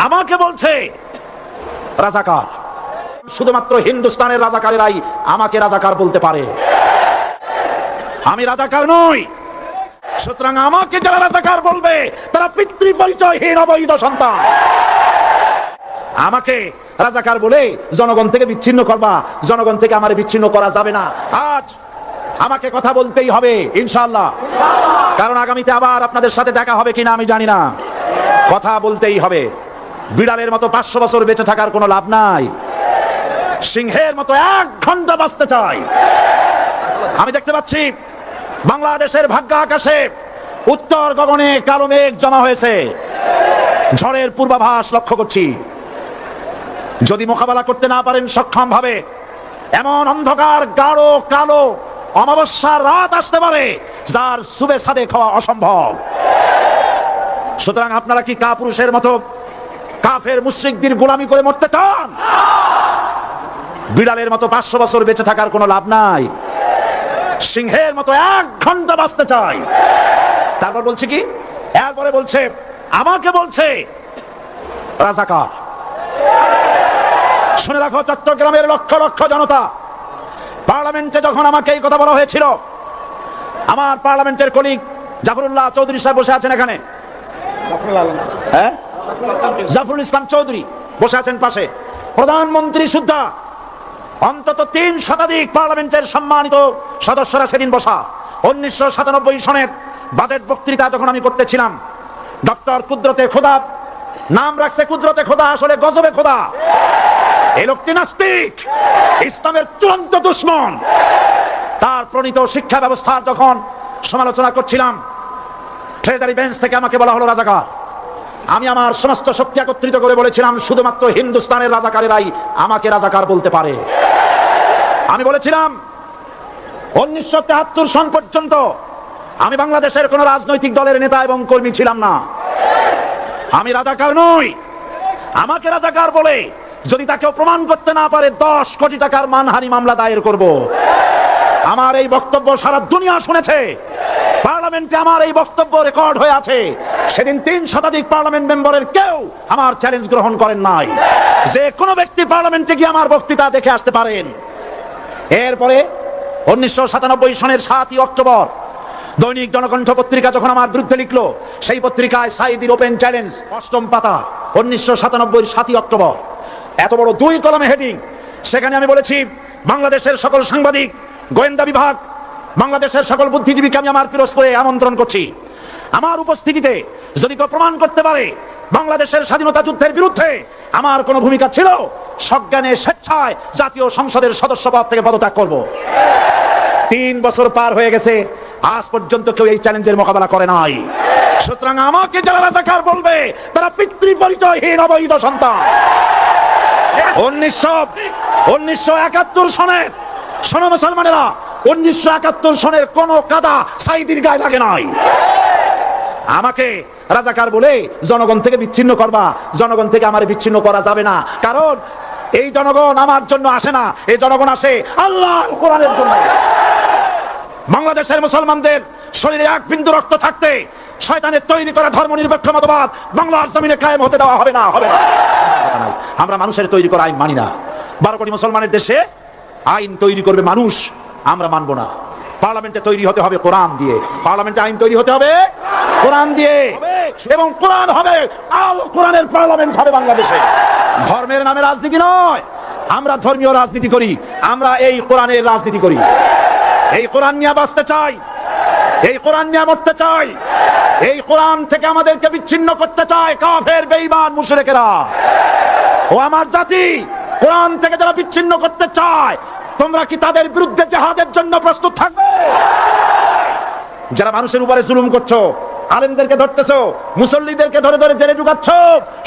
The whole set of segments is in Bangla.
আমাকে বলছে রাজাকার। শুধুমাত্র হিন্দুস্তানের রাজাকারেরাই আমাকে রাজাকার বলতে পারে, আমি রাজাকার নই। সুতরাং আমাকে যারা রাজাকার বলবে তারা পিতৃ পরিচয়হীন অবৈধ সন্তান। আমাকে রাজাকার বলে জনগণ থেকে বিচ্ছিন্ন করবা, জনগণ থেকে আমার বিচ্ছিন্ন করা যাবে না। আজ আমাকে কথা বলতেই হবে ইনশাআল্লাহ, কারণ আগামীতে আবার আপনাদের সাথে দেখা হবে কিনা আমি জানি না। কথা বলতেই হবে। বিড়ালের মতো 500 বছর বেঁচে থাকার কোনো লাভ নাই, সিংহের মতো 1 ঘন্টা বাঁচতে চাই। আমি দেখতে পাচ্ছি বাংলাদেশের ভাগ্য আকাশে উত্তর গগনে কালো মেঘ জমা হয়েছে, ঝড়ের পূর্বাভাস লক্ষ্য করছি। যদি মোকাবেলা করতে না পারেন সক্ষম ভাবে, এমন অন্ধকার গাঢ় কালো অমাবস্যার রাত আসতে পারে যার সুবে সাদে খাওয়া অসম্ভব। সুতরাং আপনারা কি কাপুরুষের মতো কাফের মুশরিকদের গোলামি করে মরতে চান? বিড়ালের মতো 500 বছর বেঁচে থাকার কোনো লাভ নাই, সিংহের মতো 1 ঘন্টা বাঁচতে চাই। তারপর বলছে কি, এরপরে বলছে আমাকে বলছে রাজাকার। শুনে রাখো চট্টগ্রামের লক্ষ লক্ষ জনতা, পার্লামেন্টে যখন আমাকে এই কথা বলা হয়েছিল, আমার পার্লামেন্টের কলিগ জাফরুল্লাহ চৌধুরী সাহেব বসে আছেন এখানে, জাফরুল ইসলাম চৌধুরী বসে আছেন পাশে, প্রধানমন্ত্রী সুদ্ধা, অন্তত 3 শতাধিক পার্লামেন্টের সম্মানিত সদস্যরা সেদিন বসা। 1997 সনের বাজেট বক্তৃতা যখন আমি করতেছিলাম, ডক্টর কুদরতে খোদা, নাম রাখছে কুদরতে খোদা, আসলে গজবে খোদা। এই লোকটি নাস্তিক, ইসলামের চূড়ান্ত দুশমন। তার প্রণীত শিক্ষা ব্যবস্থার যখন সমালোচনা করছিলাম, ট্রেজারি বেঞ্চ থেকে আমাকে বলা হলো রাজাকার। আমি আমার সমস্ত শক্তি একত্রিত করে বলেছিলাম শুধুমাত্র হিন্দুস্তানের রাজাকারেরাই আমাকে রাজাকার বলতে পারে। আমি বলেছিলাম 1973 সন পর্যন্ত আমি বাংলাদেশের কোন রাজনৈতিক দলের নেতা এবং কর্মী ছিলাম না, আমি রাজাকার নই। আমাকে রাজাকার বলে যদি তাকে প্রমাণ করতে না পারে 10 কোটি টাকার মানহানি মামলা দায়ের করব। আমার এই বক্তব্য সারা দুনিয়া শুনেছে, পার্লামেন্টে আমার এই বক্তব্য রেকর্ড হয়ে আছে। সেদিন 3 শতাধিক পার্লামেন্ট মেম্বারের কেউ আমার চ্যালেঞ্জ গ্রহণ করেন নাই। যে কোনো ব্যক্তি পার্লামেন্টে গিয়ে আমার বক্তৃতা দেখে আসতে পারেন। এরপরে 1997 সনের 7ই অক্টোবর দৈনিক জনকণ্ঠ পত্রিকা যখন আমার বিরুদ্ধে লিখলো, সেই পত্রিকায় সাইদির ওপেন চ্যালেঞ্জ 8ম পাতা, 1997 7ই অক্টোবর, এত বড় 2 কলমে হেডিং। সেখানে আমি বলেছি বাংলাদেশের সকল সাংবাদিক, গোয়েন্দা বিভাগ, বাংলাদেশের সকল বুদ্ধিজীবীকে আমি আমার পিরোজপুরে আমন্ত্রণ করছি। আমার উপস্থিতিতে যদি কেউ প্রমাণ করতে পারে বাংলাদেশের স্বাধীনতা যুদ্ধের বিরুদ্ধে আমার কোনো ভূমিকা ছিল, সজ্ঞানে স্বেচ্ছায় জাতীয় সংসদের সদস্য পদ থেকে পদত্যাগ করব। 3 বছর পার হয়ে গেছে, আজ পর্যন্ত কেউ এই চ্যালেঞ্জের মোকাবেলা করে নাই। সুতরাং আমাকে যারা রাজাকার বলবে তারা পিতৃ পরিচয়হীন অবৈধ সন্তান। 1971 সনের, শোনো মুসলমানেরা, 1971 সনের কোন কাদা সাইদির গায়ে লাগে নাই। আমাকে রাজাকার বলে জনগণ থেকে বিচ্ছিন্ন করবা, জনগণ থেকে আমার বিচ্ছিন্ন করা যাবে না। কারণ এই জনগণ আমার জন্য আসে না, এই জনগণ আসে আল্লাহর কোরআনের জন্য। বাংলাদেশের মুসলমানদের শরীরে 1 বিন্দু রক্ত থাকতে শয়তানের তৈরি করা ধর্মনিরপেক্ষ মতবাদ বাংলার জমিনে কায়েম হতে দেওয়া হবে না, হবে না। আমরা মানুষের তৈরি করা আইন মানি না। 12 কোটি মুসলমানের দেশে আইন তৈরি করবে মানুষ, আমরা মানব না। পার্লামেন্টে তৈরি হতে হবে কোরআন দিয়ে, পার্লামেন্টে আইন তৈরি হতে হবে কোরআন দিয়ে, এবং কোরআন হবে আল কোরআনের পার্লামেন্ট হবে বাংলাদেশে। ধর্মের নামে রাজনীতি নয়, আমরা ধর্মীয় রাজনীতি করি, আমরা এই কোরআনের রাজনীতি করি। এই কোরআন নিয়ে বাঁচতে চাই, এই কোরআন নিয়ে মরতে চাই, এই কোরআন থেকে আমাদেরকে বিচ্ছিন্ন করতে চায় কাফের বেঈমান মুশরিকেরা। ও আমার জাতি, কোরআন থেকে যারা বিচ্ছিন্ন করতে চায়, তোমরা কি তাদের বিরুদ্ধে জিহাদের জন্য প্রস্তুত থাকবে? যারা মানুষের উপরে জুলুম করছো, আলেমদেরকে ধরতেছো, মুসল্লিদেরকে ধরে ধরে জেলে ঢুকাচ্ছ,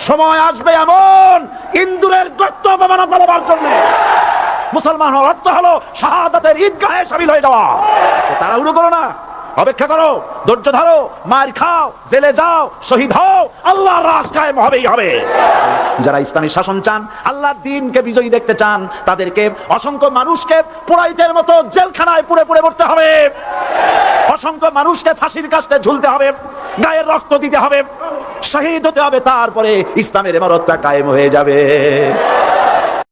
সময় আসবে এমন ইন্দুরের গর্ত অপমাননা করার জন্য। মুসলমান হওয়ার অর্থ হলো শাহাদাতের ঈদগাহে শামিল হয়ে যাওয়া। তাড়াহুড়ো করো না, অপেক্ষা করো, ধৈর্য ধরো, মার খাও, জেলে যাও, শহীদ হও, আল্লাহর রাজ কায়েম হবেই হবে। যারা ইসলামী শাসন চান, আল্লাহর দ্বীনকে বিজয়ী দেখতে চান, তাদেরকে অসংখ্য মানুষকে পোড়াইতের মতো জেলখানায় পুড়ে পুড়ে মরতে হবে, অসংখ্য মানুষকে ফাঁসির কাস্টে ঝুলতে হবে, গায়ের রক্ত দিতে হবে, শহীদ হতে হবে, তারপরে ইসলামের ইমারতটা কায়েম হয়ে যাবে।